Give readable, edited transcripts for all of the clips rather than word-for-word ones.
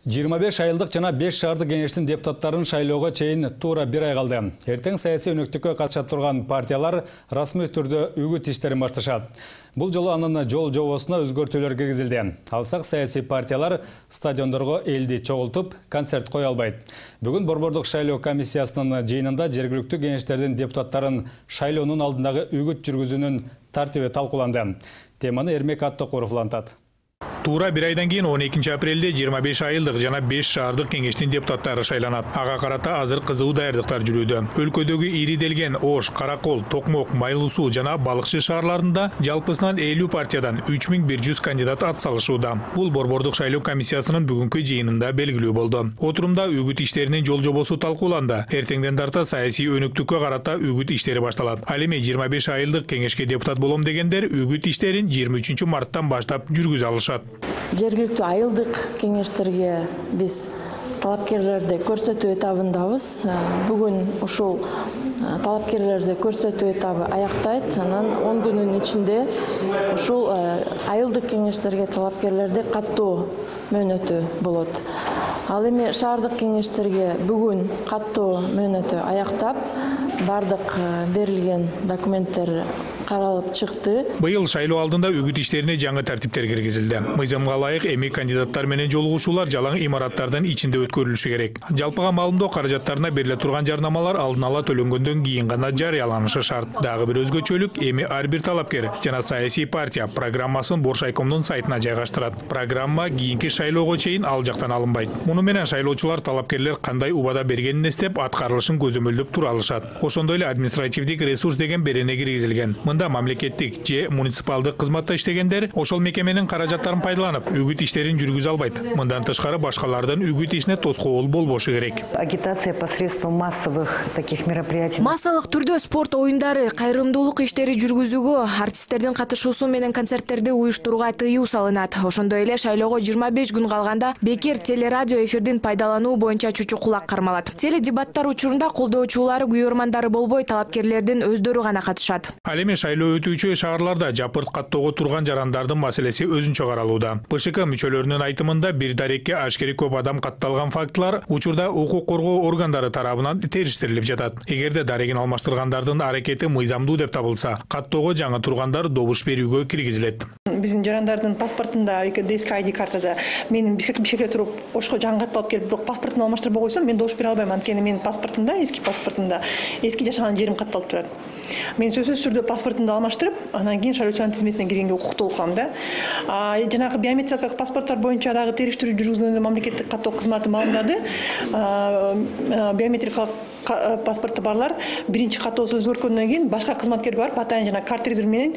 25 айылдық жана 5 шаардык кеңештин депутаттарын шайлоого чейин туура 1 ай калды. Эртең саясий өнөктүккө катышат турган партиялар расмий түрдө үгүт иштерин башташат. Бул жолу анын жол жобосуна өзгөртүүлөр киргизилди. Алсак саясий партиялар стадиондорго элди чогултуп, концерт кое албайт. Бүгүн Борбордук шайлоо комиссиясынын жыйынында жергиликтүү кеңештердин депутаттарын шайлоонун алдындагы үгүт жүргүзүүнүн тартиби талкууланды. Теманы Эрмек Аттокуров улантат. Тура 1 айдан кийин 12 апрелде 25 айылдык жана 5 шаардык кеңештин депутаттары шайланат. Ага карата азыр кызуу даярдыктар жүрүүдө. Өлкөдөгү ириделген Ош, Каракол, Токмок, Майлуу Суу жана Балыкчы шаарларында жалпысынан 50 партиядан 3100 кандидат ат салышууда. Бул Борбордук шайлоо комиссиясынын бүгүнкү жыйынында белгилүү болду. Отурумда үгүт иштеринин жол жобосу талкууланды. Эртеңден тарта саясий өнөктүккө карата үгүт иштери башталат. Ал эми 25 айылдык кеңешке депутат болом дегендер үгүт иштерин 23 марттан баштап жүргүзө алышат. Жергиликтүү айылдык кеңештерге биз талапкерлерди көрсөтүү этабындабыз. Бүгүн ушул талапкерлерди көрсөтүү этабы аяктайт. Анан 10 күнүн ичинде ушул айылдык кеңештерге талапкерлерди каттоо мөөнөтү болот. Ал эми шаардык кеңештерге бүгүн каттоо мөөнөтү аяктап, бардык берилген документтер каралып чыкты. Быйыл шайлоо алдында үгүт иштерине жаңы тартиптер киргизилди. Мыйзамга ылайык эми кандидаттар менен жолугушуулар жалаң имараттардын ичинде өткөрүлүшү керек. Жалпыга маалымдоо каражаттарына бериле турган жарнамалар алдын ала төлөнгөндөн кийин гана жарыяланышы шарт. Дагы бир өзгөчөлүк эми ар бир талапкер жана саясий партия программасын Боршайкомдун сайтына жайгаштырат. Программа кийинки шайлоого чейин ал жактан алынбайт. Муну менен шайлоочулар талапкерлер кандай убада бергенин эстеп, аткарылышын көзөмөлдөп тура алышат. Ошондой эле административдик ресурс деген берене киргизилген. Мамлекеттик же муниципалдык кызматта иштегендер ошол мекеменин каражаттарын пайдаланып, үгүт иштерин жүргүзө албайт. Мындан тышкары башкалардын үгүт ишине тоскоол болбошу керек. Агитация посредством массовых таких мероприятий. Массалык түрдө спорт оюндары, кайрымдуулук иштери жүргүзүүгө, артисттердин катышуусу менен концерттерди уюштурууга тыюу салынат. Ошондой эле шайлоого 25 күн калганда бекер телерадио эфирдин пайдалануу боюнча чучу кулак кармалат. Теледебаттар учурунда колдоочулары, күйөрмандары болбой, талапкерлердин өздөрү гана катышат. Ал эми шайлоо өтүүчү шаарларда жапырт каттоого турган жарандардын маселеси өзүнчө каралууда. БШК мүчөлөрүнүн айтымында бир дарекке ашкери көп адам катталган фактылар учурда укук коргоо органдары тарабынан териштирилип жатат. Эгерде дарегин алмаштыргандардын аракети мыйзамдуу деп табылса, каттоого жаңы тургандар добуш берүүгө киргизилет. Биздин жарандардын паспортунда, эски ID картада менин Бишкекке туруп Ошко жаңы катталып келип, бирок паспортун алмаштырбай койсом, мен добуш бере албайм. Анткени менин паспортумда, эски паспортумда эски жашаган жерим катталып турат. Мен сөзсүз түрдө паспортумду алмаштырып, анан кийин шайлоочулардын тизмесине киргенге укуктуу кылам да. Жанагы биометрикалык паспорттор боюнча дагы териштирүү жүргүзгөндө мамлекеттик каттоо кызматы маалымдады. Биометрикалык паспорту барлар биринчи каттоосу өзгөрткөндөн кийин башка кызматкерге барып атайын жана картридер менен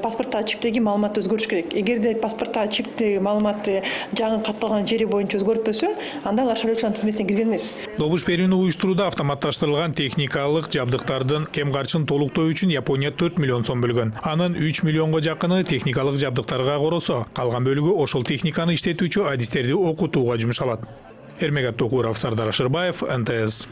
паспорттагы чиптеги маалыматты өзгөртүш керек. Эгерде паспорттагы чиптеги маалыматты жаңы катталган жери боюнча өзгөртпөсө, анда алар шайлоочулардын тизмесине кирген эмес. Добуш берүүнү уюштурууда автоматташтырылган техникалык жабдыктардын кем карчын толуктоо үчүн Япония 4 миллион сом бөлгөн. Анын 3 миллионго жакыны техникалык жабдыктарга коросо, калган бөлүгү ошол техниканы иштетүүчү адистерди окутууга жумшалат. Эрмек Аттокуров, Сардар Ашырбаев, НТС.